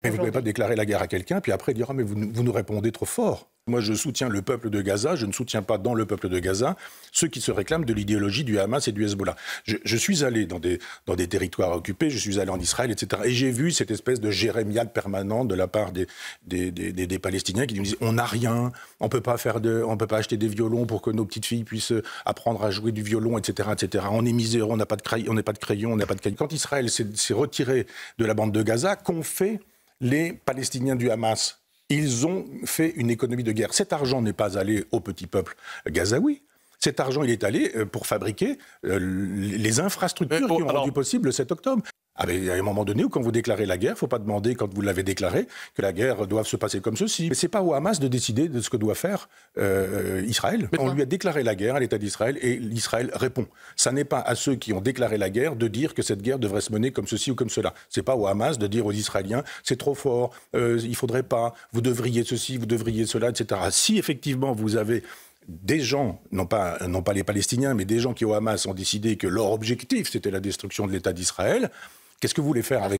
Mais vous ne pouvez pas déclarer la guerre à quelqu'un, puis après dire « Ah, mais vous nous répondez trop fort ». Moi, je soutiens le peuple de Gaza, je ne soutiens pas dans le peuple de Gaza ceux qui se réclament de l'idéologie du Hamas et du Hezbollah. Je suis allé dans des territoires occupés, je suis allé en Israël, etc. Et j'ai vu cette espèce de jérémiade permanente de la part des Palestiniens qui nous disent « On n'a rien, on ne peut pas acheter des violons pour que nos petites filles puissent apprendre à jouer du violon, etc. etc. On est miséreux, on n'a pas de crayon, on n'a pas de crayon, on n'a pas de crayon. » Quand Israël s'est retiré de la bande de Gaza, qu'ont fait les Palestiniens du Hamas? Ils ont fait une économie de guerre. Cet argent n'est pas allé au petit peuple gazaoui. Cet argent, il est allé pour fabriquer les infrastructures qui ont rendu possible le 7 octobre. Ah ben, il y a un moment donné où, quand vous déclarez la guerre, il ne faut pas demander, quand vous l'avez déclarée, que la guerre doive se passer comme ceci. Mais ce n'est pas au Hamas de décider de ce que doit faire Israël. On lui a déclaré la guerre à l'État d'Israël et l'Israël répond. Ça n'est pas à ceux qui ont déclaré la guerre de dire que cette guerre devrait se mener comme ceci ou comme cela. Ce n'est pas au Hamas de dire aux Israéliens « c'est trop fort, il ne faudrait pas, vous devriez ceci, vous devriez cela, etc. » Si effectivement vous avez des gens, non pas les Palestiniens, mais des gens qui au Hamas ont décidé que leur objectif c'était la destruction de l'État d'Israël, qu'est-ce que vous voulez faire avec